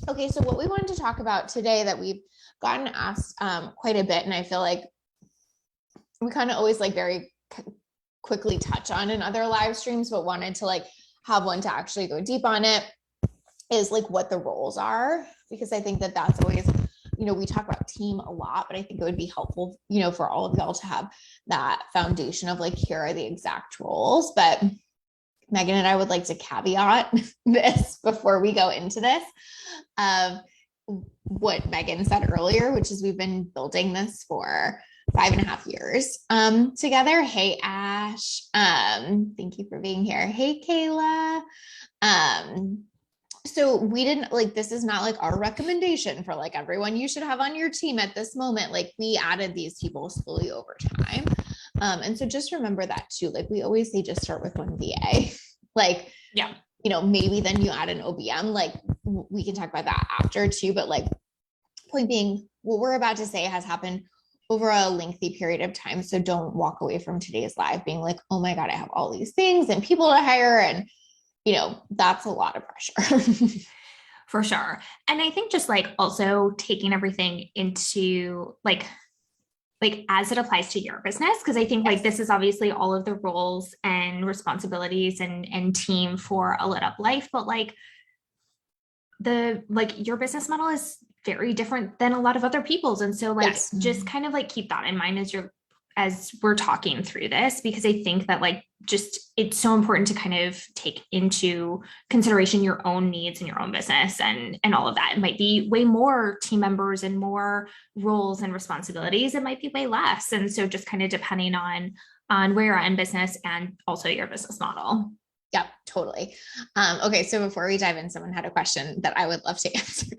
Okay, so what we wanted to talk about today that we've gotten asked quite a bit, and I feel like we kind of always like very quickly touch on in other live streams, but wanted to like have one to actually go deep on it, is like what the roles are, because I think that that's always, we talk about team a lot, but I think it would be helpful, for all of y'all to have that foundation of like, here are the exact roles. But Megan and I would like to caveat this before we go into this of what Megan said earlier, which is we've been building this for 5.5 years together. Hey, Ash. Thank you for being here. Hey, Kayla. So we didn't like, this is not like our recommendation for like everyone you should have on your team at this moment. Like we added these people slowly over time. And so just remember that too. Like we always say, just start with one VA. Like, yeah, maybe then you add an OBM, like we can talk about that after too. But like point being, what we're about to say has happened over a lengthy period of time. So don't walk away from today's live being like, oh my God, I have all these things and people to hire. And, that's a lot of pressure. for sure. And I think just like also taking everything into like as it applies to your business, because I think like this is obviously all of the roles and responsibilities and team for a lit up life, but like your business model is very different than a lot of other people's. And so like, just kind of like keep that in mind as we're talking through this, because I think that like, just, it's so important to kind of take into consideration your own needs and your own business and all of that. It might be way more team members and more roles and responsibilities. It might be way less. And so just kind of depending on where you're at in business and also your business model. Yep, totally. Okay. So before we dive in, someone had a question that I would love to answer.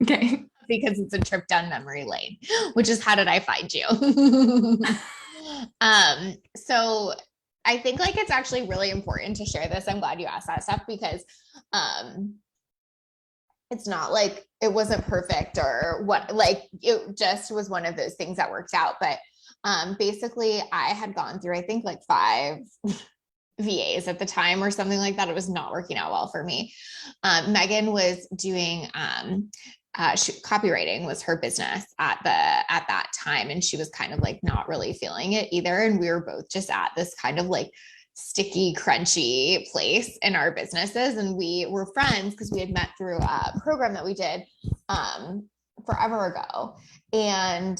Okay. Because it's a trip down memory lane, which is, how did I find you? So I think like it's actually really important to share this. I'm glad you asked that stuff, because it's not like it wasn't perfect or what, like it just was one of those things that worked out. But basically I had gone through, I think like 5 VAs at the time or something like that. It was not working out well for me. Megan was doing copywriting was her business at that time. And she was kind of like not really feeling it either. And we were both just at this kind of like sticky, crunchy place in our businesses. And we were friends because we had met through a program that we did forever ago. And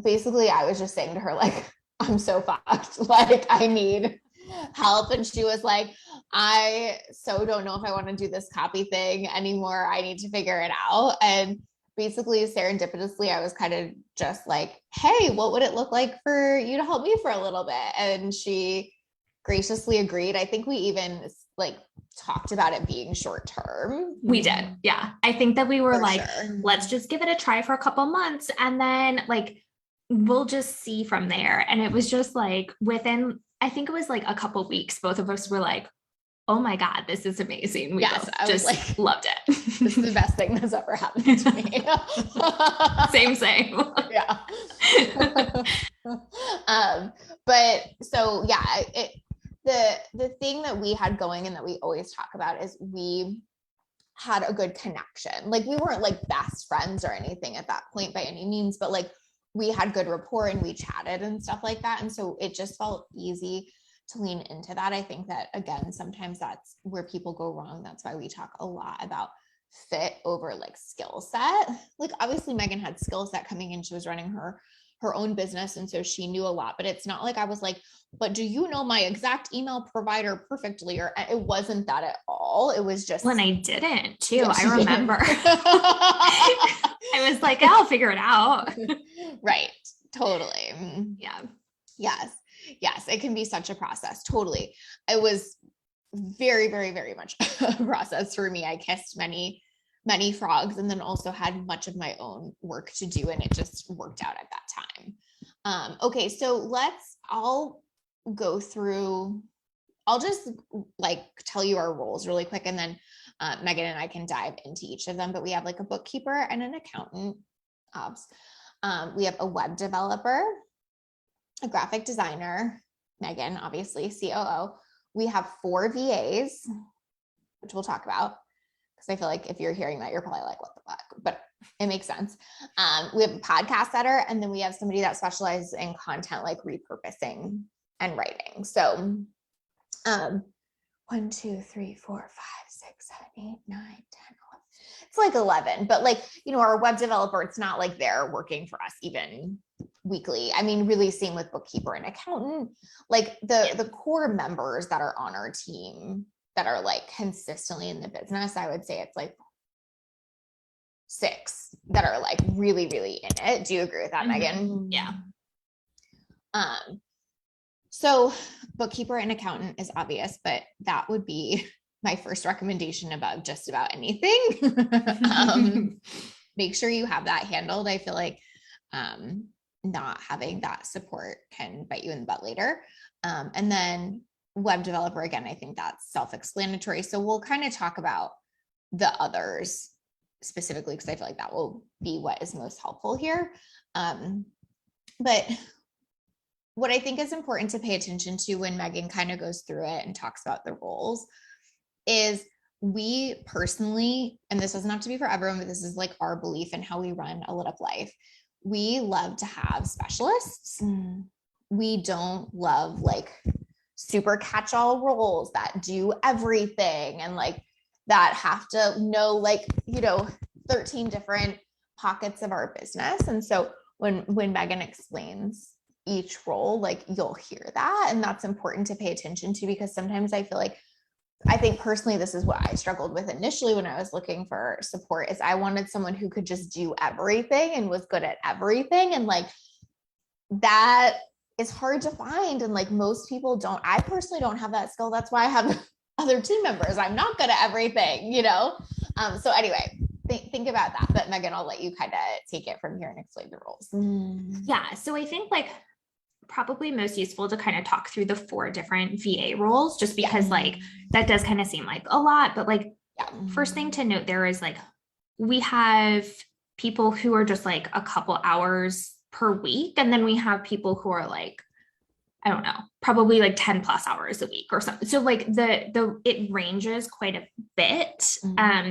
basically I was just saying to her, like, I'm so fucked. Like I need help. And she was like, I so don't know if I want to do this copy thing anymore. I need to figure it out. And basically serendipitously, I was kind of just like, hey, what would it look like for you to help me for a little bit? And she graciously agreed. I think we even like talked about it being short term. We did. Yeah. I think that we were Sure. Let's just give it a try for a couple months. And then like, we'll just see from there. And it was just like within, I think it was like a couple weeks, both of us were like, oh my God, this is amazing. We just like, loved it. This is the best thing that's ever happened to me. Same. Yeah. But so yeah, the thing that we had going and that we always talk about is we had a good connection. Like we weren't like best friends or anything at that point by any means, but like we had good rapport and we chatted and stuff like that. And so it just felt easy to lean into that. I think that again, sometimes that's where people go wrong. That's why we talk a lot about fit over like skill set. Like obviously Megan had skill set coming in. She was running her own business. And so she knew a lot, but it's not like I was like, but do you know my exact email provider perfectly? Or it wasn't that at all. It was just when I didn't too. Yeah, I remember. I was like, I'll figure it out. Right. Totally. Yeah. Yes. It can be such a process. Totally. It was very, very, very much a process for me. I kissed many, many frogs and then also had much of my own work to do. And it just worked out at that time. Okay. So I'll go through, I'll just like tell you our roles really quick. And then Megan and I can dive into each of them, but we have like a bookkeeper and an accountant. We have a web developer, a graphic designer, Megan, obviously COO. We have 4 VAs, which we'll talk about Cause I feel like if you're hearing that, you're probably like, what the fuck, but it makes sense. We have a podcast editor, and then we have somebody that specializes in content, like repurposing and writing. So, 1, 2, 3, 4, 5, 6, 7, 8, 9, 10, 11. It's like 11, but like, our web developer, it's not like they're working for us even weekly. I mean, really same with bookkeeper and accountant, like the core members that are on our team that are like consistently in the business, I would say it's like 6 that are like really, really in it. Do you agree with that, Megan? Yeah. So bookkeeper and accountant is obvious, but that would be my first recommendation about just about anything. Make sure you have that handled. I feel like not having that support can bite you in the butt later. And then web developer, again, I think that's self-explanatory. So we'll kind of talk about the others specifically, because I feel like that will be what is most helpful here. But what I think is important to pay attention to when Megan kind of goes through it and talks about the roles is we personally, and this doesn't have to be for everyone, but this is like our belief in how we run a lit up life. We love to have specialists. We don't love like super catch-all roles that do everything and like that have to know like, 13 different pockets of our business. And so when Megan explains each role, like you'll hear that, and that's important to pay attention to, because sometimes I think personally, this is what I struggled with initially when I was looking for support, is I wanted someone who could just do everything and was good at everything. And like, that is hard to find. And like most people don't, I personally don't have that skill. That's why I have other team members. I'm not good at everything, So anyway, think about that. But Megan, I'll let you kind of take it from here and explain the roles. Yeah. So I think like probably most useful to kind of talk through the 4 different VA roles, just because like that does kind of seem like a lot, but like first thing to note there is like, we have people who are just like a couple hours per week. And then we have people who are like, I don't know, probably like 10 plus hours a week or something. So like it ranges quite a bit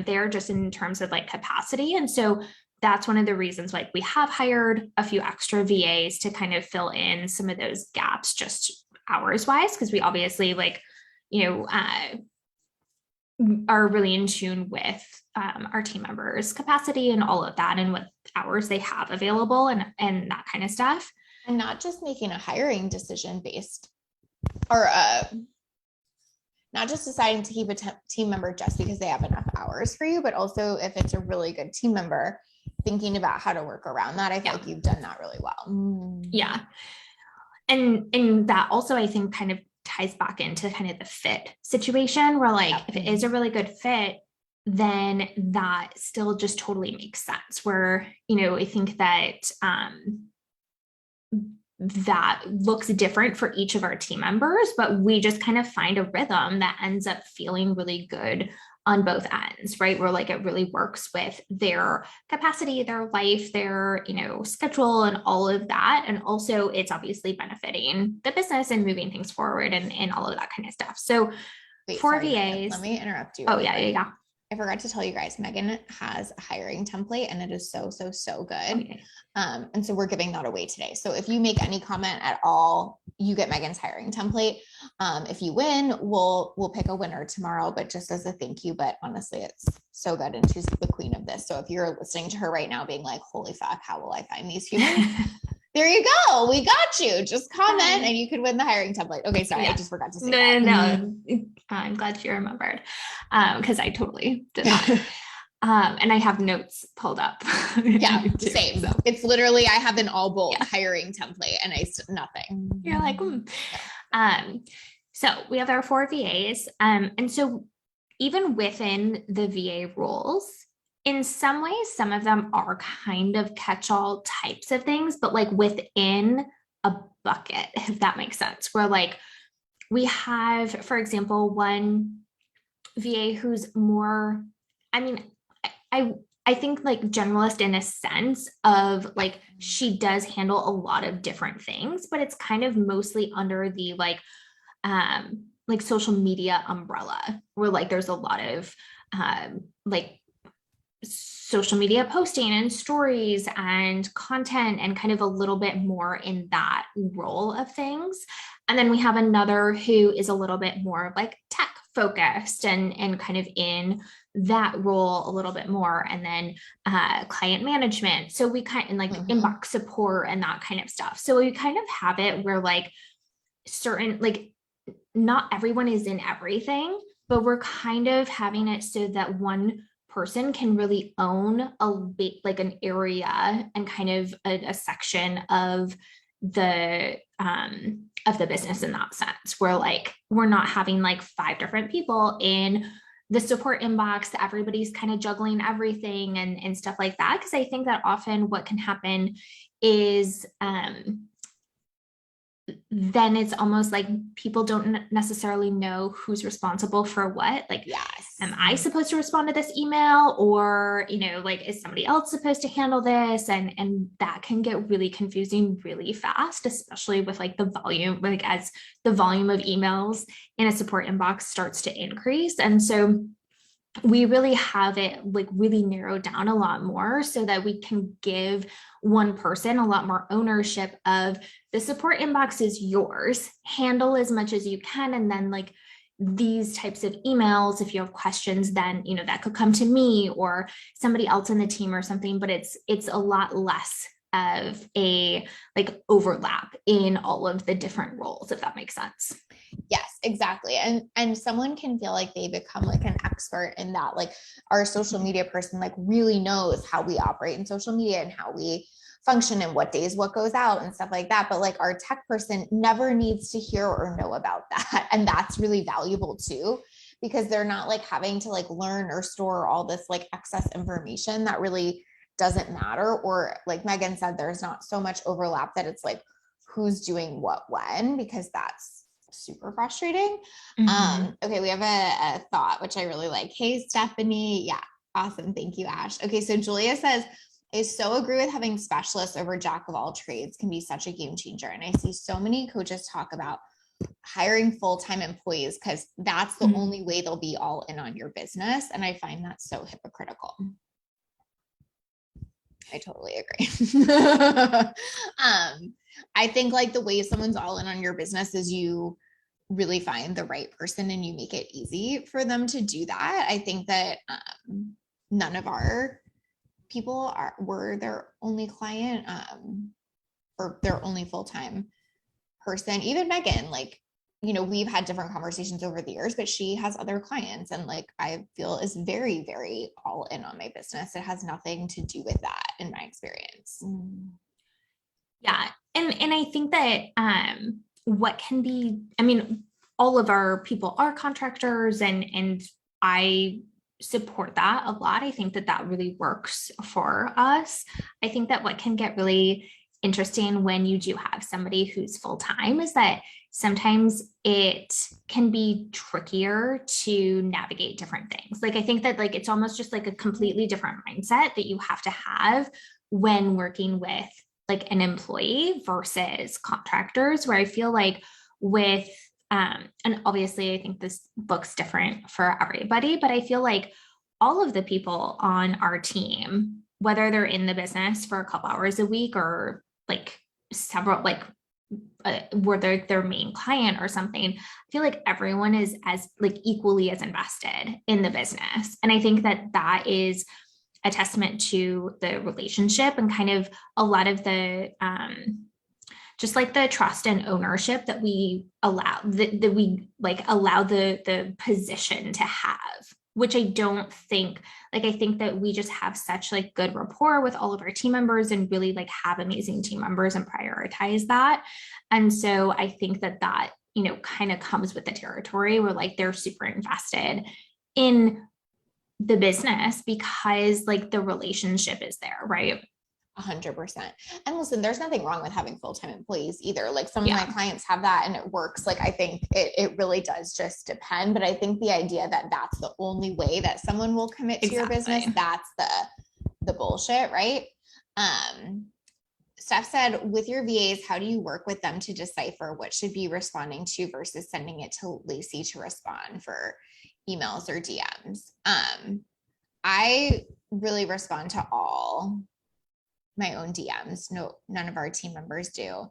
there just in terms of like capacity. And so that's one of the reasons like we have hired a few extra VAs to kind of fill in some of those gaps just hours wise, because we obviously like, are really in tune with our team members' capacity and all of that and what hours they have available and that kind of stuff. And not just making a hiring decision based or not just deciding to keep a team member just because they have enough hours for you, but also if it's a really good team member, thinking about how to work around that. I feel like you've done that really well. Yeah. And that also, I think, kind of ties back into kind of the fit situation where like, if it is a really good fit, then that still just totally makes sense where, I think that, that looks different for each of our team members, but we just kind of find a rhythm that ends up feeling really good on both ends, right? Where like it really works with their capacity, their life, their, schedule and all of that. And also it's obviously benefiting the business and moving things forward and all of that kind of stuff. So for VAs, Megan, let me interrupt you. Oh yeah. I forgot to tell you guys, Megan has a hiring template and it is so good. Okay. And so we're giving that away today. So if you make any comment at all, you get Megan's hiring template. If you win, we'll pick a winner tomorrow, but just as a thank you. But honestly, it's so good. And she's the queen of this. So if you're listening to her right now being like, holy fuck, how will I find these humans? There you go. We got you. Just comment and you can win the hiring template. Okay. Sorry. I just forgot to say that. No. I'm glad you remembered. Cause I totally did that. And I have notes pulled up. Yeah. Same. So. It's literally, I have an all bold hiring template and nothing. You're like, so we have our 4 VAs. And so even within the VA roles, in some ways, some of them are kind of catch-all types of things, but like within a bucket, if that makes sense, where like we have, for example, one VA who's more, I think like generalist in a sense of like, she does handle a lot of different things, but it's kind of mostly under the like social media umbrella where like there's a lot of like social media posting and stories and content and kind of a little bit more in that role of things. And then we have another who is a little bit more like tech focused and kind of in that role a little bit more. And then client management. So we kind of like inbox support and that kind of stuff. So we kind of have it where like certain, like not everyone is in everything, but we're kind of having it so that one person can really own like an area and kind of a section of the business in that sense, where like we're not having like 5 different people in the support inbox that everybody's kind of juggling everything and stuff like that. Because I think that often what can happen is then it's almost like people don't necessarily know who's responsible for what. Like, yes, am I supposed to respond to this email, or, you know, like, is somebody else supposed to handle this? And that can get really confusing really fast, especially with like the volume, like as the volume of emails in a support inbox starts to increase. And so we really have it like really narrowed down a lot more so that we can give one person a lot more ownership of the support inbox is yours, handle as much as you can. And then like these types of emails, if you have questions, then, you know, that could come to me or somebody else in the team or something, but it's a lot less of a like overlap in all of the different roles, if that makes sense. Yes, exactly. And someone can feel like they become like an expert in that. Like our social media person like really knows how we operate in social media and how we function and what days what goes out and stuff like that. But like our tech person never needs to hear or know about that. And that's really valuable too, because they're not like having to like learn or store all this like excess information that really doesn't matter. Or like Megan said, there's not so much overlap that it's like who's doing what when, because that's super frustrating. Okay, we have a thought which I really like. Hey Stephanie, yeah, awesome, thank you Ash. Okay, so Julia says, I so agree with having specialists over jack of all trades can be such a game changer. And I see so many coaches talk about hiring full-time employees because that's the only way they'll be all in on your business. And I find that so hypocritical. I totally agree. I think like the way someone's all in on your business is you really find the right person and you make it easy for them to do that. I think that none of our people were their only client or their only full-time person. Even Megan, like, you know, we've had different conversations over the years, but she has other clients and like I feel is very, very all in on my business. It has nothing to do with that in my experience. Yeah. And I think that what can be, I mean, all of our people are contractors and I support that a lot. I think that that really works for us. I think that what can get really interesting when you do have somebody who's full-time is that sometimes it can be trickier to navigate different things. Like I think that like it's almost just like a completely different mindset that you have to have when working with like an employee versus contractors, where I feel like with and obviously I think this looks different for everybody, but I feel like all of the people on our team, whether they're in the business for a couple hours a week or like several, like were their main client or something, I feel like everyone is as like equally as invested in the business. And I think that that is a testament to the relationship and kind of a lot of the just like the trust and ownership that we allow that we like allow the position to have, which I don't think, like I think that we just have such like good rapport with all of our team members and really like have amazing team members and prioritize that. And so I think that that, you know, kind of comes with the territory where like they're super invested in the business because like the relationship is there, right? 100%. And listen, there's nothing wrong with having full-time employees either. Like some of my clients have that and it works. Like I think it really does just depend. But I think the idea that that's the only way that someone will commit to your business, that's the bullshit, right? Steph said, with your VAs, how do you work with them to decipher what should be responding to versus sending it to Lacey to respond for emails or DMs. I really respond to all my own DMs. No, none of our team members do.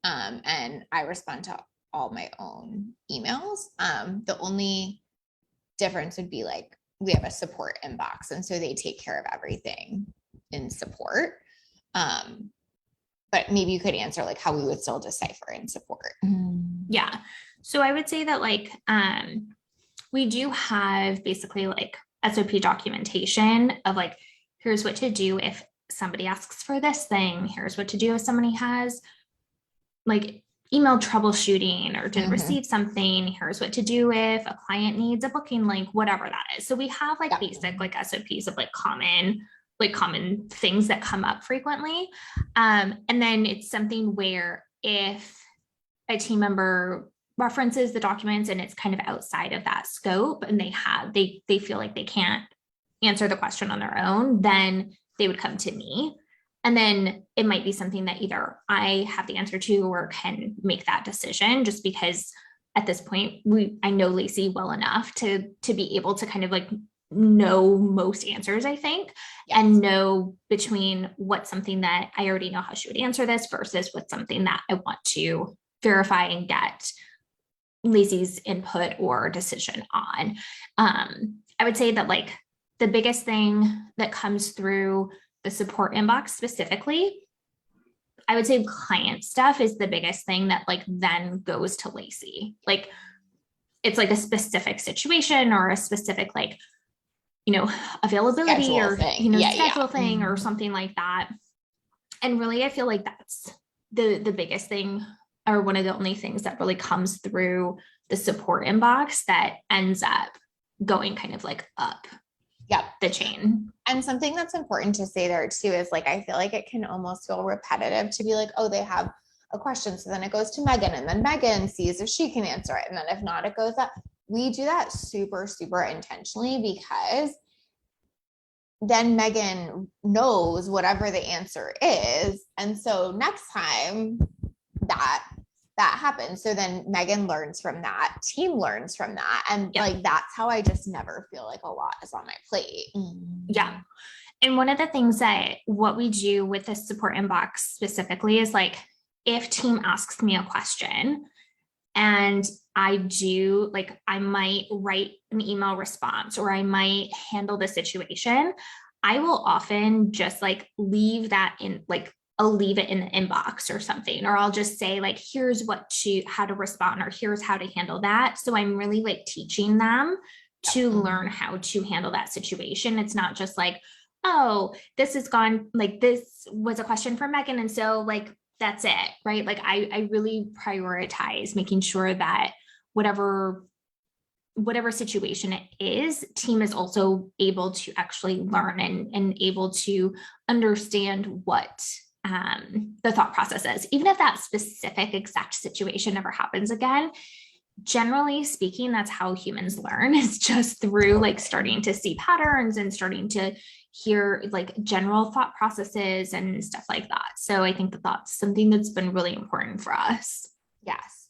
And I respond to all my own emails. The only difference would be like, we have a support inbox. And so they take care of everything in support. But maybe you could answer like how we would still decipher in support. Yeah. So I would say that like, we do have basically like SOP documentation of like, here's what to do if somebody asks for this thing. Here's what to do if somebody has like email troubleshooting or didn't receive something. Here's what to do if a client needs a booking link, whatever that is. So we have like basic like SOPs of like common things that come up frequently. And then it's something where if a team member references the documents and it's kind of outside of that scope and they feel like they can't answer the question on their own, then they would come to me. And then it might be something that either I have the answer to or can make that decision, just because at this point I know Lacey well enough to be able to kind of like know most answers, I think, and know between what's something that I already know how she would answer this versus what's something that I want to verify and get Lacey's input or decision on. I would say that like the biggest thing that comes through the support inbox specifically, I would say client stuff is the biggest thing that like then goes to Lacey. Like it's like a specific situation or a specific like, availability schedule or thing. Schedule thing or something like that. And really, I feel like that's the biggest thing, or one of the only things that really comes through the support inbox that ends up going kind of like up the chain. And something that's important to say there too is like, I feel like it can almost feel repetitive to be like, oh, they have a question. So then it goes to Megan and then Megan sees if she can answer it. And then if not, it goes up. We do that super, super intentionally because then Megan knows whatever the answer is. And so next time that happens, so then Megan learns from that, team learns from that. And like, that's how I just never feel like a lot is on my plate. Yeah. And one of the things that what we do with the support inbox specifically is like, if team asks me a question and I might write an email response or I might handle the situation, I will often just like leave that in, like, I'll leave it in the inbox or something, or I'll just say like, here's how to respond, or here's how to handle that. So I'm really like teaching them to learn how to handle that situation. It's not just like, oh, this is gone, like this was a question for Megan. And so like, that's it, right? Like I really prioritize making sure that whatever situation it is, team is also able to actually learn and able to understand what the thought process is, even if that specific exact situation never happens again. Generally speaking, that's how humans learn. It's just through like starting to see patterns and starting to hear like general thought processes and stuff like that. So I think that that's something that's been really important for us. Yes.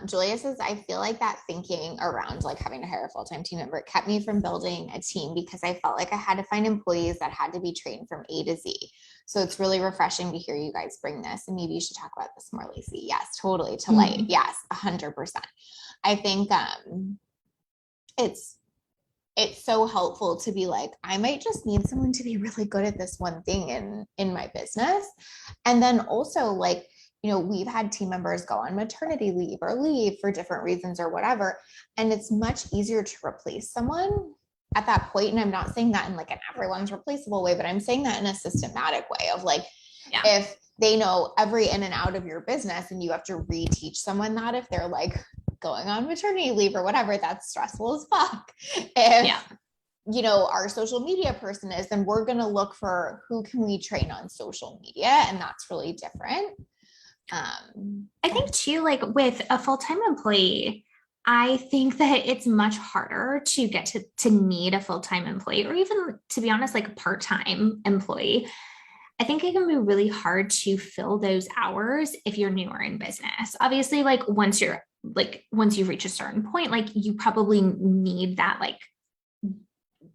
Julia says, I feel like that thinking around like having to hire a full-time team member kept me from building a team because I felt like I had to find employees that had to be trained from A to Z. So it's really refreshing to hear you guys bring this, and maybe you should talk about this more, Lacey. Yes, totally. To light. Yes, 100%. I think it's so helpful to be like, I might just need someone to be really good at this one thing in my business. And then also like, we've had team members go on maternity leave or leave for different reasons or whatever. And it's much easier to replace someone at that point. And I'm not saying that in like an everyone's replaceable way, but I'm saying that in a systematic way of like, if they know every in and out of your business and you have to reteach someone that if they're like going on maternity leave or whatever, that's stressful as fuck. If, our social media person is, then we're going to look for who can we train on social media. And that's really different. I think too, like with a full-time employee, I think that it's much harder to get to need a full-time employee, or even, to be honest, like a part-time employee. I think it can be really hard to fill those hours if you're newer in business. Obviously, like once you're like once you reach a certain point, like you probably need that like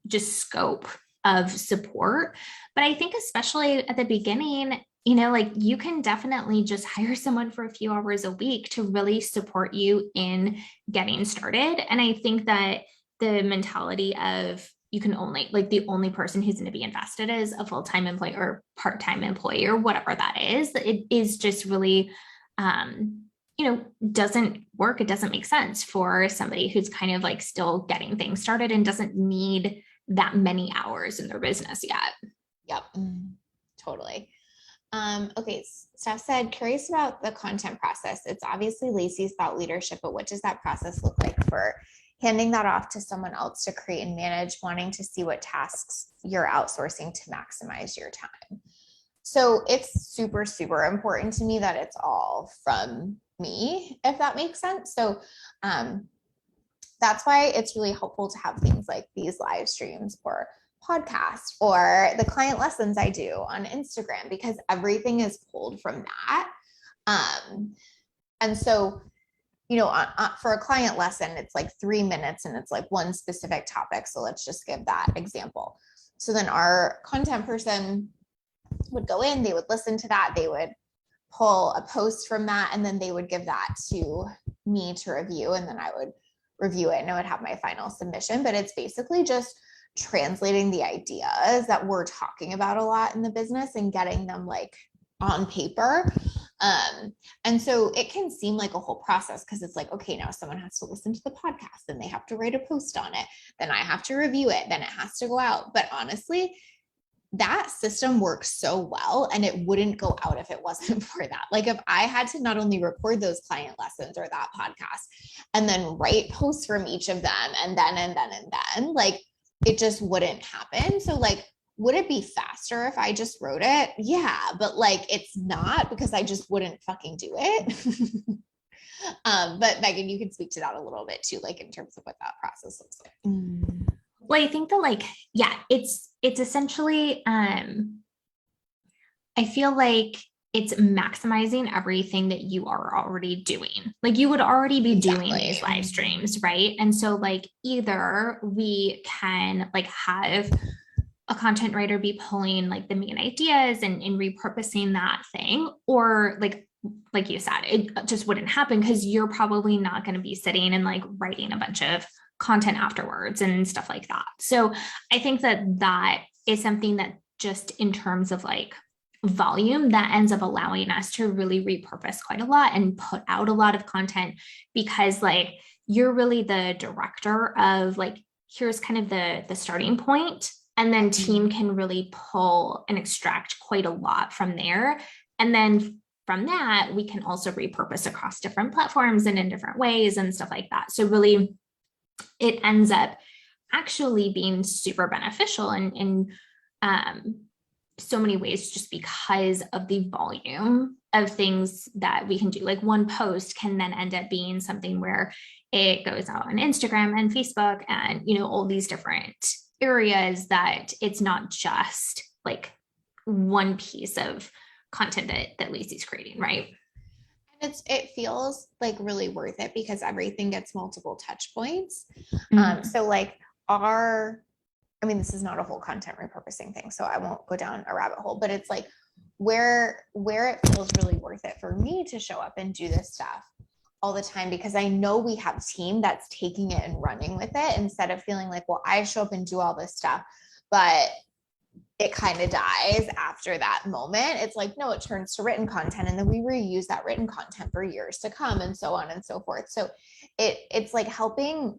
just scope of support. But I think especially at the beginning, like you can definitely just hire someone for a few hours a week to really support you in getting started. And I think that the mentality of you can only like the only person who's going to be invested is a full-time employee or part-time employee or whatever that is. It is just really, doesn't work. It doesn't make sense for somebody who's kind of like still getting things started and doesn't need that many hours in their business yet. Yep. Totally. Okay. Steph said, curious about the content process. It's obviously Lacey's thought leadership, but what does that process look like for handing that off to someone else to create and manage, wanting to see what tasks you're outsourcing to maximize your time? So it's super, super important to me that it's all from me, if that makes sense. So, that's why it's really helpful to have things like these live streams or podcasts or the client lessons I do on Instagram, because everything is pulled from that. And so, for a client lesson, it's like 3 minutes and it's like one specific topic. So let's just give that example. So then our content person would go in, they would listen to that, they would pull a post from that, and then they would give that to me to review, and then I would review it and I would have my final submission. But it's basically just translating the ideas that we're talking about a lot in the business and getting them like on paper. And so it can seem like a whole process because it's like, okay, now someone has to listen to the podcast, then they have to write a post on it, then I have to review it, then it has to go out. But honestly, that system works so well, and it wouldn't go out if it wasn't for that. Like if I had to not only record those client lessons or that podcast and then write posts from each of them and then, like it just wouldn't happen. So like, would it be faster if I just wrote it? Yeah, but like it's not, because I just wouldn't fucking do it. But Megan, you can speak to that a little bit too, like in terms of what that process looks like. Well, I think that like, yeah, it's essentially, I feel like it's maximizing everything that you are already doing. Like you would already be doing these live streams, right? And so like either we can like have a content writer be pulling like the main ideas and repurposing that thing, or like you said, it just wouldn't happen because you're probably not going to be sitting and like writing a bunch of content afterwards and stuff like that. So I think that is something that just in terms of like volume that ends up allowing us to really repurpose quite a lot and put out a lot of content, because like you're really the director of like, here's kind of the starting point, and then team can really pull and extract quite a lot from there. And then from that, we can also repurpose across different platforms and in different ways and stuff like that. So really it ends up actually being super beneficial in so many ways, just because of the volume of things that we can do. Like one post can then end up being something where it goes out on Instagram and Facebook and, all these different areas, that it's not just like one piece of content that Lacey's creating, right? And it feels like really worth it because everything gets multiple touch points. So like this is not a whole content repurposing thing, so I won't go down a rabbit hole, but it's like where it feels really worth it for me to show up and do this stuff all the time, because I know we have a team that's taking it and running with it, instead of feeling like, well, I show up and do all this stuff, but it kind of dies after that moment. It's like, no, it turns to written content, and then we reuse that written content for years to come, and so on and so forth. So it's like having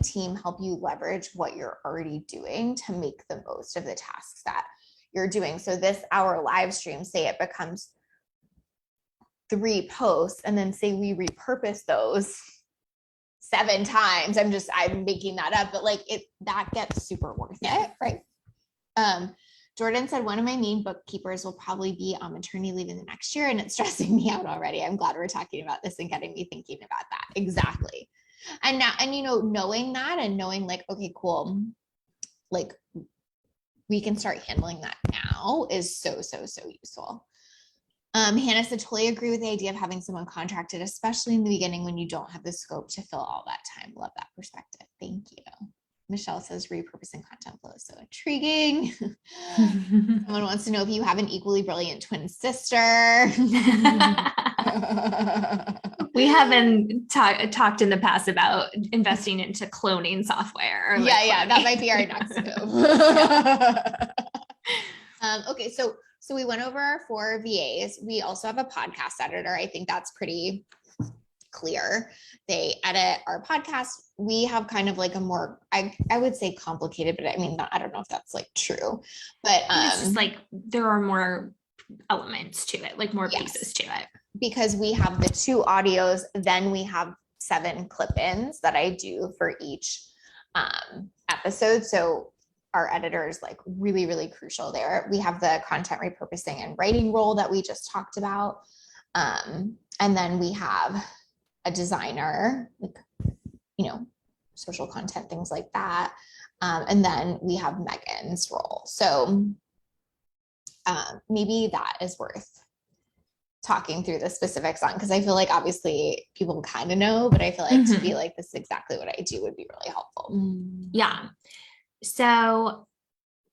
team help you leverage what you're already doing to make the most of the tasks that you're doing. So this hour live stream, say it becomes 3 posts, and then say we repurpose those 7 times. I'm making that up, but like that gets super worth it, right? Jordan said, one of my main bookkeepers will probably be on maternity leave in the next year, and it's stressing me out already. I'm glad we're talking about this and getting me thinking about that. Exactly. And now, knowing that and knowing like, okay, cool. Like we can start handling that now is so, so, so useful. Hannah said, totally agree with the idea of having someone contracted, especially in the beginning when you don't have the scope to fill all that time. Love that perspective. Thank you. Michelle says repurposing content flow is so intriguing. Someone wants to know if you have an equally brilliant twin sister. We haven't talked in the past about investing into cloning software. Yeah, that might be our next move. Okay, so we went over our 4 VAs. We also have a podcast editor. I think that's pretty clear. They edit our podcast. We have kind of like a more, I would say complicated, but I mean, I don't know if that's like true, but it's just like there are more elements to it, like more pieces to it. Because we have the 2 audios, then we have 7 clip-ins that I do for each episode. So our editor is like really, really crucial there. We have the content repurposing and writing role that we just talked about. And then we have a designer, like, social content, things like that. And then we have Megan's role. So maybe that is worth talking through the specifics on, because I feel like obviously people kind of know, but I feel like to be like, this is exactly what I do would be really helpful. Yeah. So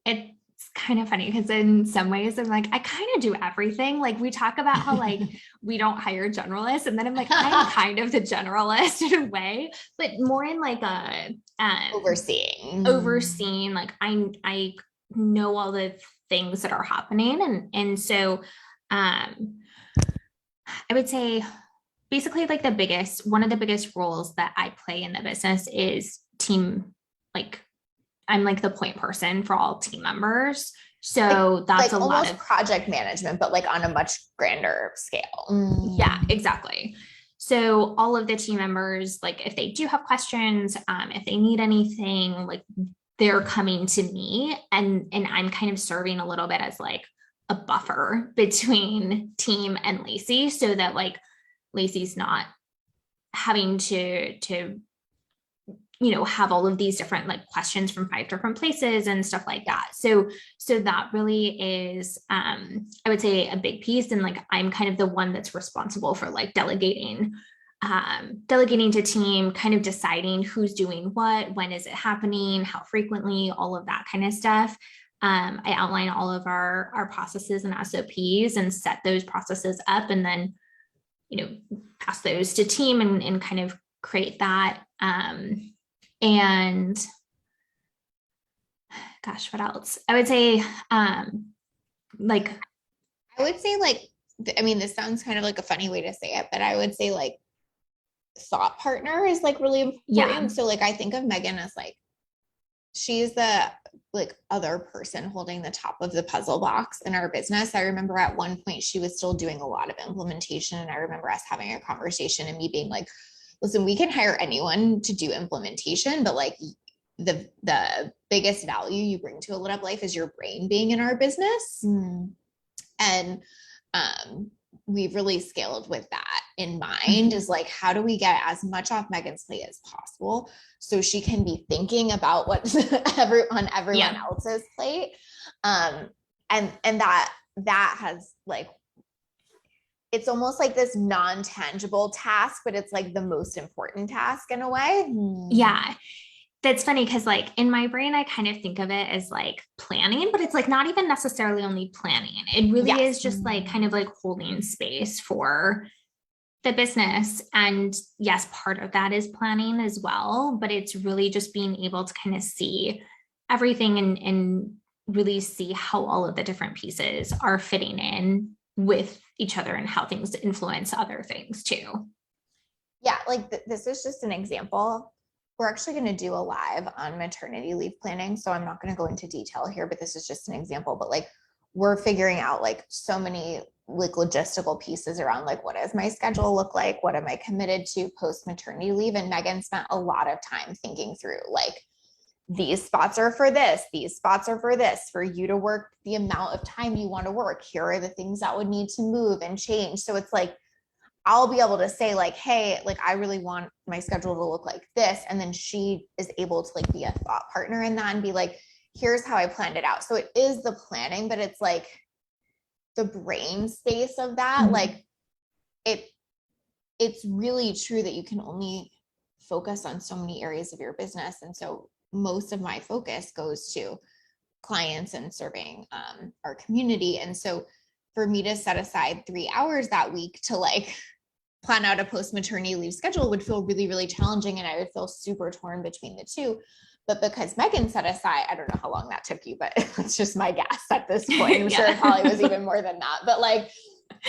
it's kind of funny because in some ways I'm like, I kind of do everything. Like we talk about how like we don't hire generalists, and then I'm like, I'm kind of the generalist in a way, but more in like a overseeing. Like I know all the things that are happening, and so I would say basically like one of the biggest roles that I play in the business is team. Like I'm like the point person for all team members. So that's like a lot of project management, but like on a much grander scale. Yeah, exactly. So all of the team members, like if they do have questions, if they need anything, like they're coming to me, and I'm kind of serving a little bit as like a buffer between team and Lacey, so that like Lacey's not having to have all of these different like questions from 5 different places and stuff like that. So that really is, I would say, a big piece. And like, I'm kind of the one that's responsible for like delegating to team, kind of deciding who's doing what, when is it happening, how frequently, all of that kind of stuff. I outline all of our processes and SOPs and set those processes up, and then, pass those to team and kind of create that. And gosh, what else? I would say, this sounds kind of like a funny way to say it, but I would say like thought partner is like really important. Yeah. So like, I think of Megan as like, she's the like other person holding the top of the puzzle box in our business. I remember at one point she was still doing a lot of implementation, and I remember us having a conversation and me being like, listen, we can hire anyone to do implementation, but like the biggest value you bring to a lit up life is your brain being in our business. And we've really scaled with that in mind, is like, how do we get as much off Megan's plate as possible so she can be thinking about what's on everyone else's plate. And that has like, it's almost like this non-tangible task, but it's like the most important task in a way. Yeah. That's funny because like in my brain, I kind of think of it as like planning, but it's like not even necessarily only planning. It really is just like kind of like holding space for the business. And yes, part of that is planning as well, but it's really just being able to kind of see everything and really see how all of the different pieces are fitting in with each other and how things influence other things too. Yeah, like this is just an example. We're actually going to do a live on maternity leave planning, so I'm not going to go into detail here, but this is just an example. But like, we're figuring out like so many like logistical pieces around like, what does my schedule look like? What am I committed to post maternity leave? And Megan spent a lot of time thinking through like, these spots are for this, these spots are for this, for you to work the amount of time you want to work. Here are the things that would need to move and change. So it's like, I'll be able to say like, hey, like I really want my schedule to look like this. And then she is able to like be a thought partner in that and be like, here's how I planned it out. So it is the planning, but it's like, the brain space of that, like it's really true that you can only focus on so many areas of your business. And so most of my focus goes to clients and serving our community. And so for me to set aside 3 hours that week to like plan out a post-maternity leave schedule would feel really, really challenging. And I would feel super torn between the two. But because Megan set aside, I don't know how long that took you, but it's just my guess at this point. I'm sure it probably was even more than that, but like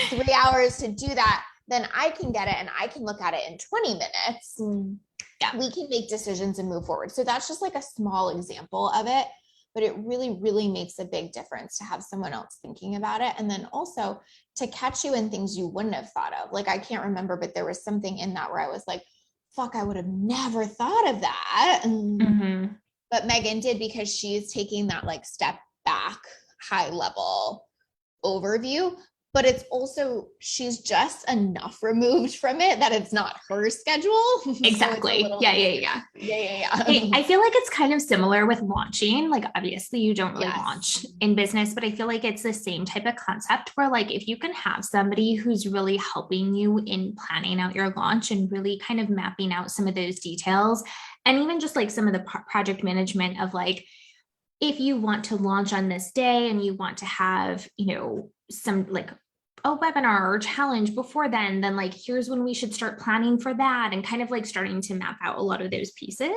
3 hours to do that, then I can get it and I can look at it in 20 minutes. Yeah. We can make decisions and move forward. So that's just like a small example of it, but it really, really makes a big difference to have someone else thinking about it. And then also to catch you in things you wouldn't have thought of. Like, I can't remember, but there was something in that where I was like, fuck, I would have never thought of that. But Megan did, because she's taking that like step back, high level overview. But it's also, she's just enough removed from it that it's not her schedule. Exactly. So Yeah. I feel like it's kind of similar with launching. Like, obviously you don't really launch in business, but I feel like it's the same type of concept where like, if you can have somebody who's really helping you in planning out your launch and really kind of mapping out some of those details, and even just like some of the project management of like, if you want to launch on this day and you want to have, some like a webinar or challenge before then like, here's when we should start planning for that, and kind of like starting to map out a lot of those pieces.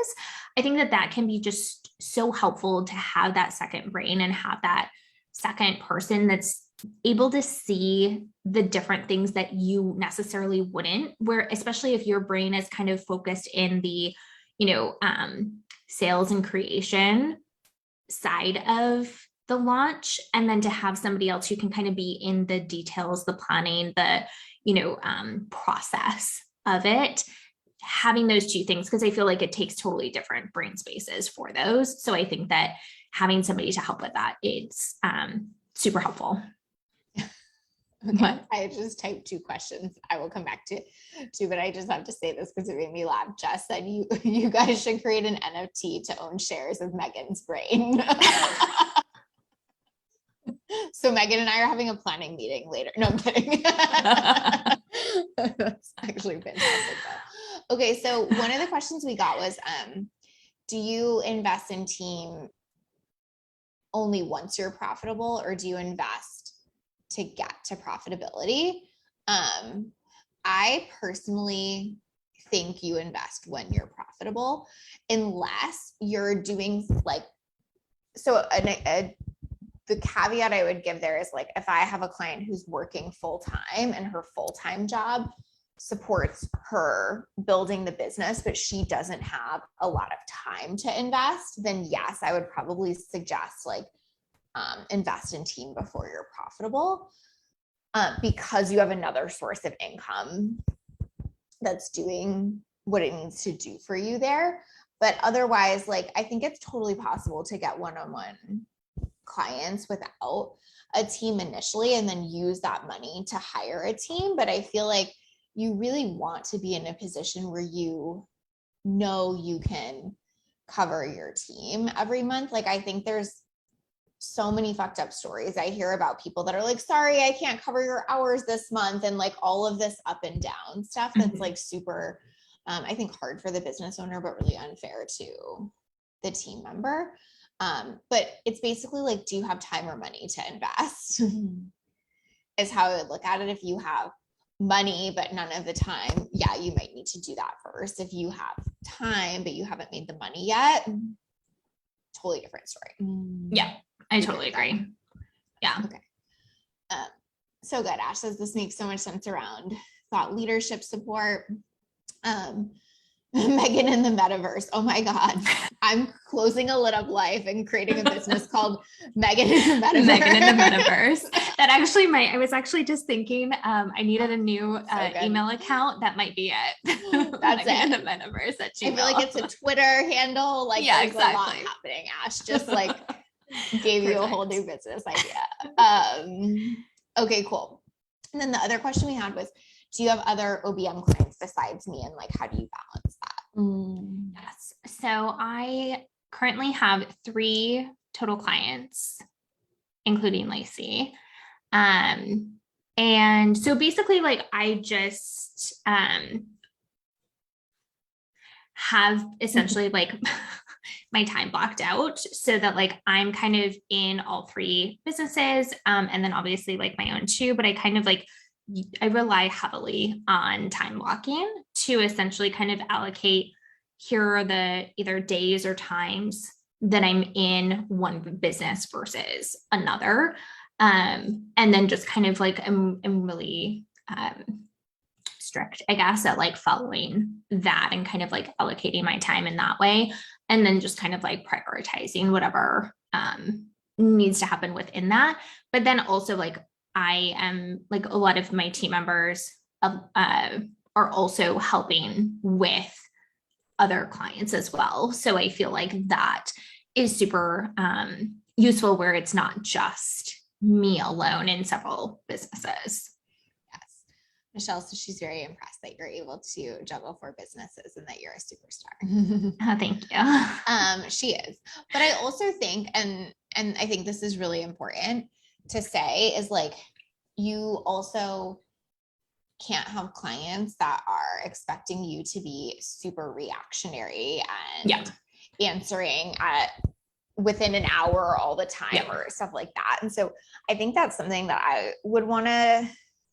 I think that can be just so helpful to have that second brain and have that second person that's able to see the different things that you necessarily wouldn't, where, especially if your brain is kind of focused in the, sales and creation side of the launch, and then to have somebody else who can kind of be in the details, the planning, the, process of it, having those two things, because I feel like it takes totally different brain spaces for those. So I think that having somebody to help with that is super helpful. Okay. What? I just typed 2 questions. I will come back to, but I just have to say this because it made me laugh. Jess said you guys should create an NFT to own shares of Megan's brain. So Megan and I are having a planning meeting later. No, I'm kidding. That's actually fantastic though. Okay, so one of the questions we got was, do you invest in team only once you're profitable, or do you invest to get to profitability? I personally think you invest when you're profitable, unless you're doing like, so the caveat I would give there is like, if I have a client who's working full-time and her full-time job supports her building the business, but she doesn't have a lot of time to invest, then yes, I would probably suggest like invest in team before you're profitable, because you have another source of income that's doing what it needs to do for you there. But otherwise, like, I think it's totally possible to get one-on-one clients without a team initially, and then use that money to hire a team. But I feel like you really want to be in a position where you can cover your team every month. Like, I think there's so many fucked up stories I hear about people that are like, sorry, I can't cover your hours this month. And like all of this up and down stuff that's like super, I think hard for the business owner, but really unfair to the team member. But it's basically like, do you have time or money to invest? Is how I would look at it. If you have money, but none of the time, yeah, you might need to do that first. If you have time, but you haven't made the money yet, totally different story. Yeah, I totally agree. Yeah. Okay. So good. Ash says this makes so much sense around thought leadership support. Megan in the metaverse. Oh my God. I'm closing a lit up life and creating a business called Megan in the Metaverse. Megan in the Metaverse. That actually I was actually just thinking, I needed a new email account. That might be it. That's Megan it. in the Metaverse at Gmail. I feel like it's a Twitter handle. Like, yeah, there's exactly. A lot happening. Ash just like gave you a whole new business idea. Okay, cool. And then the other question we had was, do you have other OBM clients besides me? And like, how do you balance that? Yes. So I currently have 3 total clients, including Lacey. And so basically like I just have essentially like my time blocked out so that like I'm kind of in all three businesses, and then obviously like my own too, but I kind of like I rely heavily on time blocking to essentially kind of allocate, here are the either days or times that I'm in one business versus another. And then just kind of like I'm really strict, I guess, at like following that and kind of like allocating my time in that way. And then just kind of like prioritizing whatever needs to happen within that. But then also like I am like a lot of my team members are also helping with other clients as well. So I feel like that is super useful where it's not just me alone in several businesses. Yes. Michelle, so she's very impressed that you're able to juggle 4 businesses and that you're a superstar. Oh, thank you. She is. But I also think, and I think this is really important to say, is like, you also can't have clients that are expecting you to be super reactionary and answering within an hour all the time or stuff like that. And so I think that's something that I would want to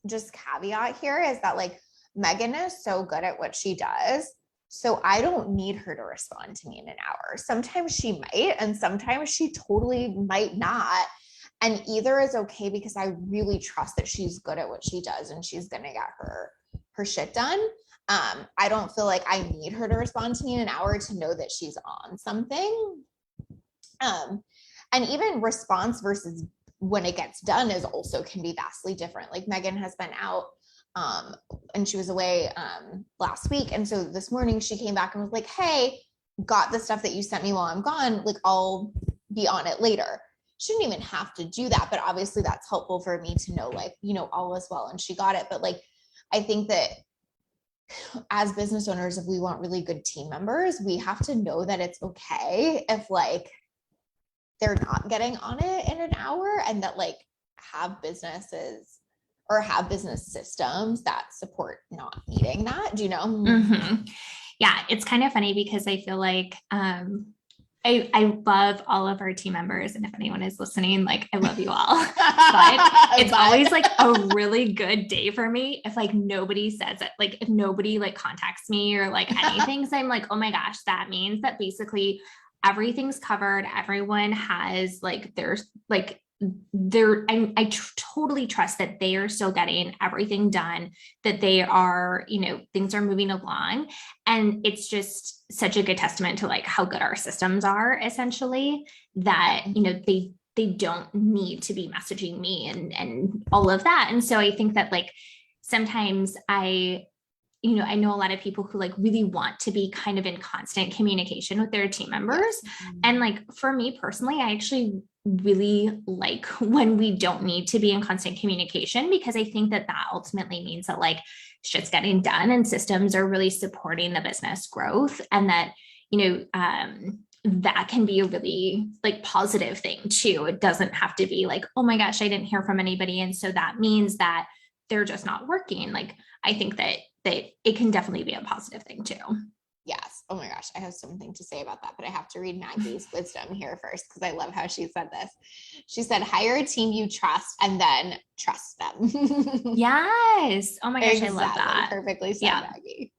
just caveat here, is that like Megan is so good at what she does. So I don't need her to respond to me in an hour. Sometimes she might, and sometimes she totally might not. And either is okay, because I really trust that she's good at what she does and she's going to get her shit done. I don't feel like I need her to respond to me in an hour to know that she's on something. And even response versus when it gets done is also can be vastly different. Like Megan has been out and she was away last week. And so this morning she came back and was like, hey, got the stuff that you sent me while I'm gone. Like, I'll be on it later. Shouldn't even have to do that, but obviously that's helpful for me to know, like, you know, all is well and she got it. But like, I think that as business owners, if we want really good team members, we have to know that it's okay if like they're not getting on it in an hour, and that like have businesses or have business systems that support not needing that. Do you know? Mm-hmm. Yeah, it's kind of funny because I feel like I love all of our team members, and if anyone is listening, like I love you all. But it's always like a really good day for me if like nobody says it, like if nobody like contacts me or like anything. So I'm like, oh my gosh, that means that basically everything's covered. Everyone has like there's like I totally trust that they are still getting everything done, that they are, you know, things are moving along. And it's just such a good testament to like how good our systems are, essentially, that, you know, they don't need to be messaging me and all of that. And so I think that like sometimes I know a lot of people who like really want to be kind of in constant communication with their team members. And like, for me personally, I actually really like when we don't need to be in constant communication, because I think that that ultimately means that like shit's getting done and systems are really supporting the business growth. And that, you know, that can be a really like positive thing too. It doesn't have to be like, oh my gosh, I didn't hear from anybody, and so that means that they're just not working. Like, I think that it can definitely be a positive thing too. Yes. Oh my gosh, I have something to say about that, but I have to read Maggie's wisdom here first, because I love how she said this. She said, hire a team you trust and then trust them. Yes. Oh my gosh, exactly. I love that. Perfectly said, Maggie.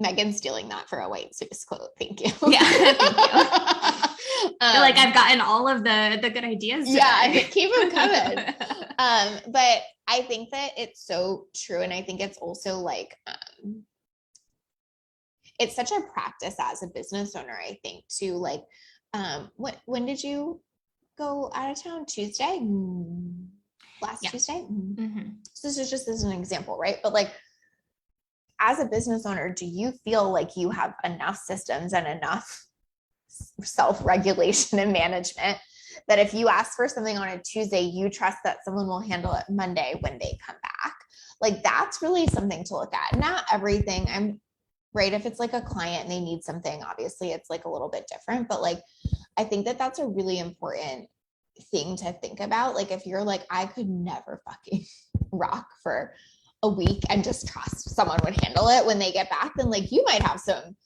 Megan's stealing that for a White Seuss quote. Thank you. Yeah, thank you. Like I've gotten all of the good ideas today. Yeah, keep them coming. But I think that it's so true. And I think it's also like, it's such a practice as a business owner, I think, to like, when did you go out of town? Tuesday? Last Tuesday? Mm-hmm. So this is just as an example, right? But like, as a business owner, do you feel like you have enough systems and enough self-regulation and management that if you ask for something on a Tuesday, you trust that someone will handle it Monday when they come back? Like, that's really something to look at. Not everything. I'm right. If it's like a client and they need something, obviously it's like a little bit different, but like, I think that that's a really important thing to think about. Like if you're like, I could never fucking rock for a week and just trust someone would handle it when they get back, then like you might have some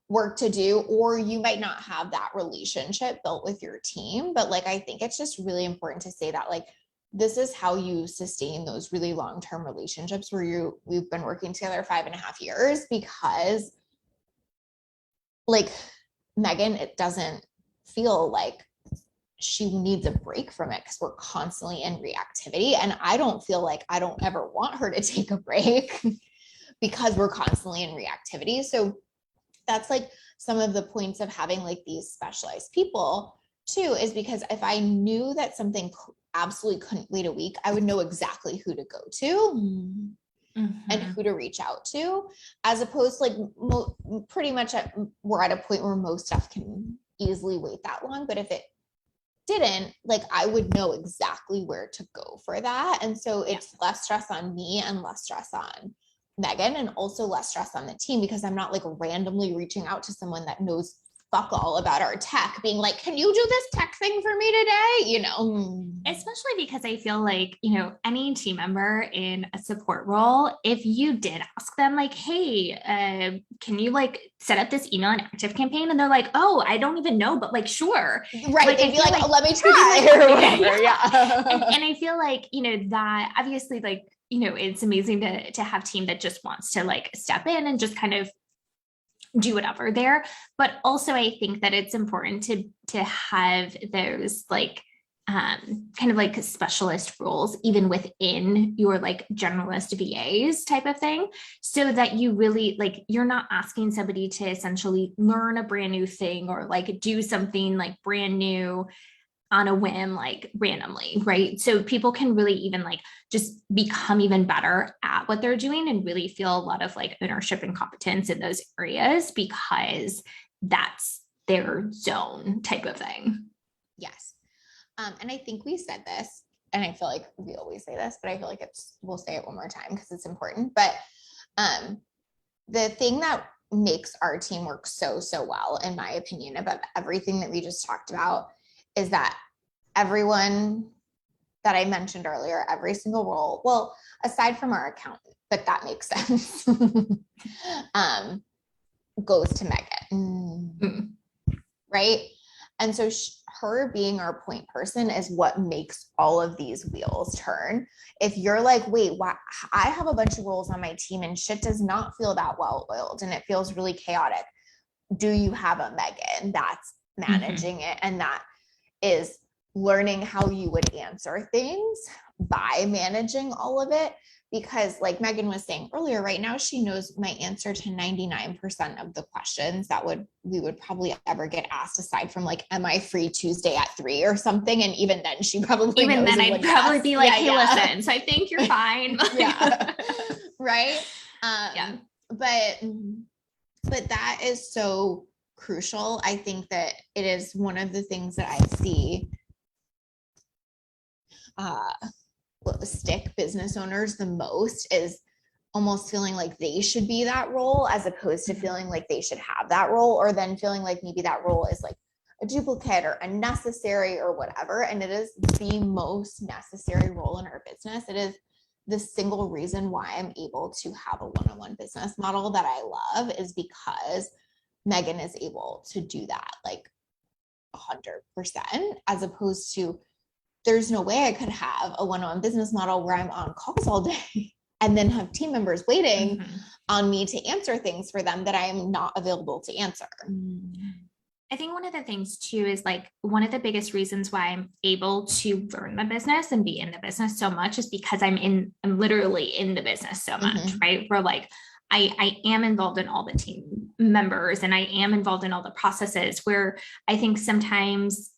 work to do, or you might not have that relationship built with your team. But like, I think it's just really important to say that like, this is how you sustain those really long-term relationships where we've been working together 5.5 years, because like Megan, it doesn't feel like she needs a break from it because we're constantly in reactivity. And I don't feel like I don't ever want her to take a break because we're constantly in reactivity. So that's like some of the points of having like these specialized people too, is because if I knew that something absolutely couldn't wait a week, I would know exactly who to go to and who to reach out to, as opposed to like pretty much we're at a point where most stuff can easily wait that long. But if it didn't, like I would know exactly where to go for that. And so it's less stress on me and less stress on Megan, and also less stress on the team, because I'm not like randomly reaching out to someone that knows fuck all about our tech being like, can you do this tech thing for me today? You know, especially because I feel like, you know, any team member in a support role, if you did ask them like, hey, can you like set up this email and active campaign? And they're like, oh, I don't even know, but like, sure. Right. Like, they'd be like, oh, let me try or whatever. Yeah. And I feel like, you know, that obviously like, you know, it's amazing to have team that just wants to like step in and just kind of do whatever there. But also I think that it's important to have those like kind of like specialist roles even within your like generalist VAs type of thing, so that you really like, you're not asking somebody to essentially learn a brand new thing or like do something like brand new on a whim, like randomly, right? So people can really even like just become even better at what they're doing and really feel a lot of like ownership and competence in those areas, because that's their zone type of thing. Yes. And I think we said this, and I feel like we always say this, but I feel like we'll say it one more time because it's important. But the thing that makes our team work so well, in my opinion, above everything that we just talked about, is that everyone that I mentioned earlier, every single role, well, aside from our accountant, but that makes sense, goes to Megan, right? And so her being our point person is what makes all of these wheels turn. If you're like, wait, why? I have a bunch of roles on my team and shit does not feel that well oiled and it feels really chaotic. Do you have a Megan that's managing it and that is learning how you would answer things by managing all of it? Because like Megan was saying earlier, right now she knows my answer to 99% of the questions that we would probably ever get asked, aside from like, am I free Tuesday at 3 or something? And even then she probably even knows then I'd probably be like, hey, listen, so I think you're fine. Yeah. Right. Yeah. But that is so crucial. I think that it is one of the things that I see stick business owners the most, is almost feeling like they should be that role, as opposed to feeling like they should have that role, or then feeling like maybe that role is like a duplicate or unnecessary or whatever. And it is the most necessary role in our business. It is the single reason why I'm able to have a one-on-one business model that I love, is because Megan is able to do that like 100%, as opposed to, there's no way I could have a one-on-one business model where I'm on calls all day and then have team members waiting on me to answer things for them that I am not available to answer. I think one of the things too is like, one of the biggest reasons why I'm able to learn the business and be in the business so much is because I'm literally in the business so much, right? Where like, I am involved in all the team members and I am involved in all the processes, where I think sometimes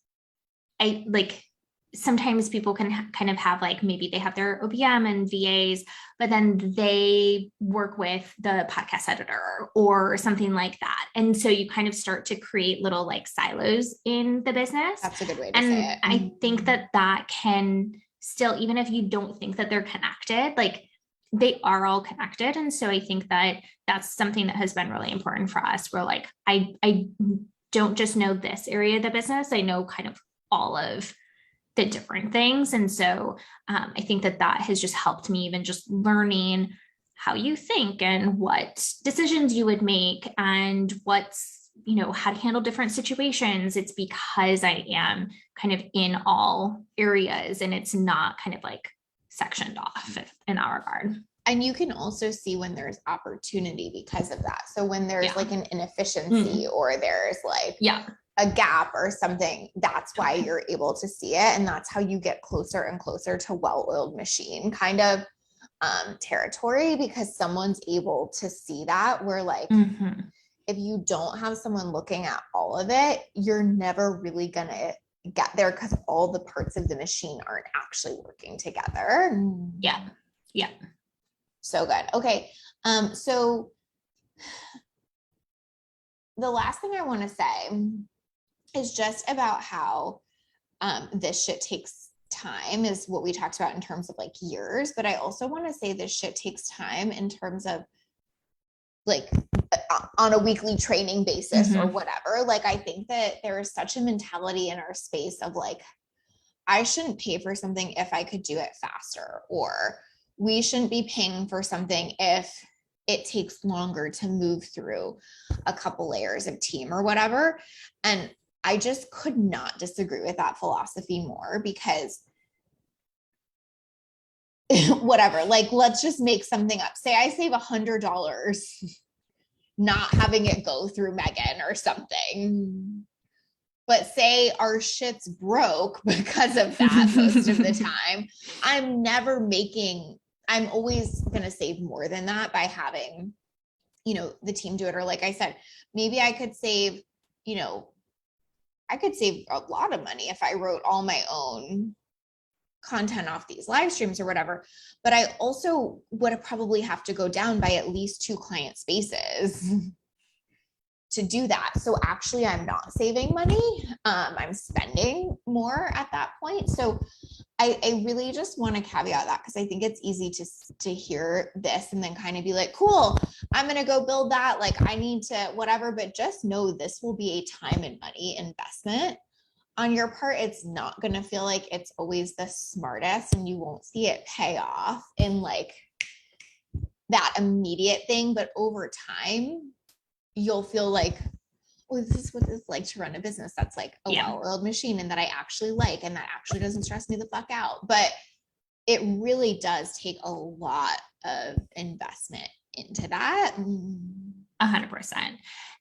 people can kind of have like, maybe they have their OBM and VAs, but then they work with the podcast editor or something like that. And so you kind of start to create little like silos in the business. That's a good way to say it. I think that can still, even if you don't think that they're connected, like they are all connected. And so I think that that's something that has been really important for us, where like, I don't just know this area of the business, I know kind of all of the different things. And so I think that has just helped me, even just learning how you think and what decisions you would make and what's, how to handle different situations. It's because I am kind of in all areas and it's not kind of like sectioned off in that regard. And you can also see when there's opportunity because of that. So when there's like an inefficiency or there's like a gap or something, that's why you're able to see it. And that's how you get closer and closer to well-oiled machine kind of territory, because someone's able to see that. Where like, if you don't have someone looking at all of it, you're never really gonna get there because all the parts of the machine aren't actually working together. Yeah. So good. Okay. So the last thing I want to say is just about how this shit takes time, is what we talked about in terms of like years. But I also want to say this shit takes time in terms of like on a weekly training basis or whatever. Like, I think that there is such a mentality in our space of like, I shouldn't pay for something if I could do it faster, or we shouldn't be paying for something if it takes longer to move through a couple layers of team or whatever. And I just could not disagree with that philosophy more, because whatever, like, let's just make something up. Say I save $100 not having it go through Megan or something. But say our shit's broke because of that most of the time, I'm always going to save more than that by having, the team do it. Or like I said, maybe I could save, a lot of money if I wrote all my own content off these live streams or whatever. But I also would probably have to go down by at least 2 client spaces to do that. So actually I'm not saving money. I'm spending more at that point. So I really just want to caveat that, because I think it's easy to hear this and then kind of be like, cool, I'm going to go build that. Like, I need to whatever, but just know this will be a time and money investment on your part. It's not going to feel like it's always the smartest, and you won't see it pay off in like that immediate thing. But over time, you'll feel like, oh, this is what it's like to run a business that's like a well-oiled machine, and that I actually like, and that actually doesn't stress me the fuck out. But it really does take a lot of investment into that. 100%.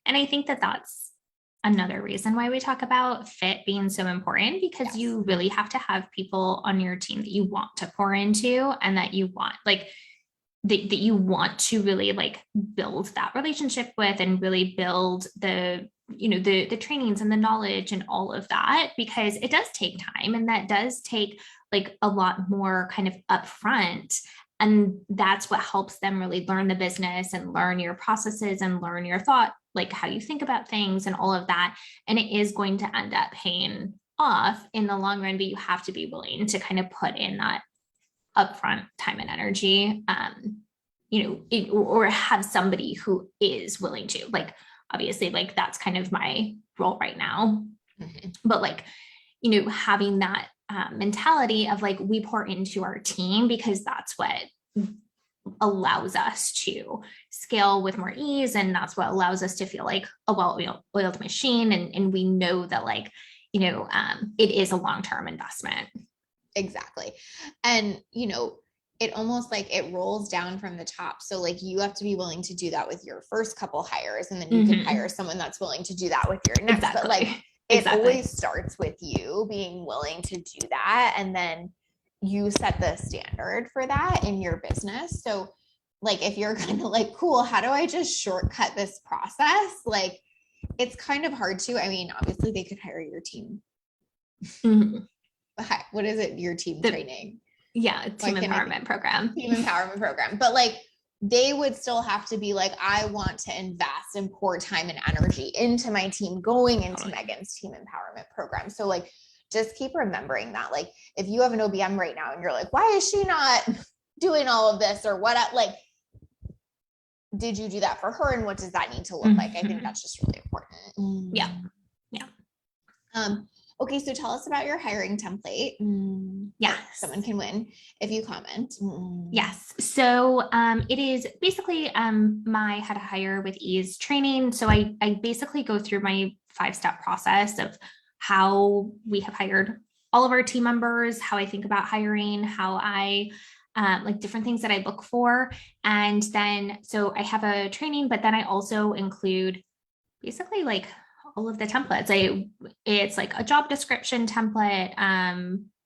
And I think that that's another reason why we talk about fit being so important, because you really have to have people on your team that you want to pour into, and that you want like that you want to really like build that relationship with, and really build the trainings and the knowledge and all of that, because it does take time, and that does take like a lot more kind of upfront. And that's what helps them really learn the business and learn your processes and learn your thought, like how you think about things and all of that. And it is going to end up paying off in the long run, but you have to be willing to kind of put in that upfront time and energy, or have somebody who is willing to, like, obviously, like that's kind of my role right now, but like, having that mentality of like, we pour into our team because that's what allows us to scale with more ease. And that's what allows us to feel like a well-oiled machine. And we know that like, it is a long-term investment. Exactly. And, it almost like it rolls down from the top. So like, you have to be willing to do that with your first couple hires, and then you can hire someone that's willing to do that with your next. But like, it always starts with you being willing to do that. And then you set the standard for that in your business. So like, if you're kind of like, cool, how do I just shortcut this process? Like, it's kind of hard to, I mean, obviously they could hire your team. What is it? Your team training. Yeah. Team empowerment program. Team empowerment program. But like, they would still have to be like, I want to invest and pour time and energy into my team going into Megan's team empowerment program. So like, just keep remembering that. Like, if you have an OBM right now and you're like, why is she not doing all of this or what? Like, did you do that for her? And what does that need to look like? I think that's just really important. Yeah. Okay, so tell us about your hiring template. Yeah. Someone can win if you comment. Yes. So it is basically my how to hire with ease training. So I basically go through my 5-step process of how we have hired all of our team members, how I think about hiring, how I like different things that I look for. And then, so I have a training, but then I also include basically like all of the templates. It's like a job description template,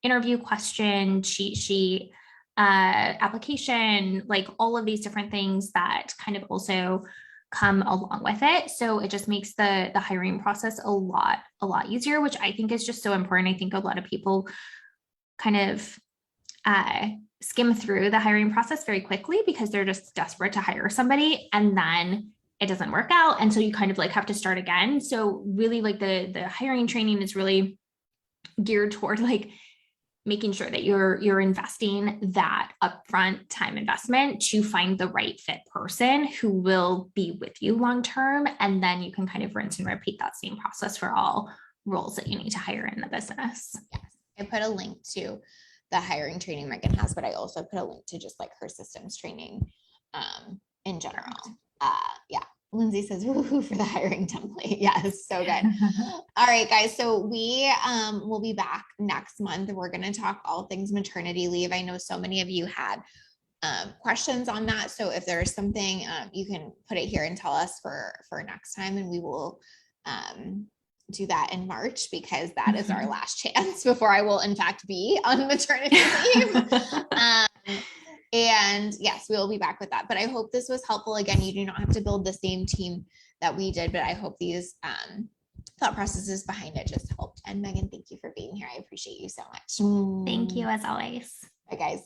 interview question, cheat sheet, application, like all of these different things that kind of also come along with it. So it just makes the hiring process a lot easier, which I think is just so important. I think a lot of people kind of skim through the hiring process very quickly because they're just desperate to hire somebody, and then it doesn't work out. And so you kind of like have to start again. So really like the hiring training is really geared toward like making sure that you're investing that upfront time investment to find the right fit person who will be with you long term. And then you can kind of rinse and repeat that same process for all roles that you need to hire in the business. Yes. I put a link to the hiring training Megan has, but I also put a link to just like her systems training in general. Yeah. Lindsay says, woohoo for the hiring template. Yes, so good. All right, guys. So we will be back next month. We're going to talk all things maternity leave. I know so many of you had questions on that. So if there's something, you can put it here and tell us for next time, and we will do that in March, because that is our last chance before I will in fact be on maternity leave. And yes, we will be back with that. But I hope this was helpful. Again, you do not have to build the same team that we did, but I hope these thought processes behind it just helped. And Megan, thank you for being here. I appreciate you so much. Thank you as always. Bye, guys.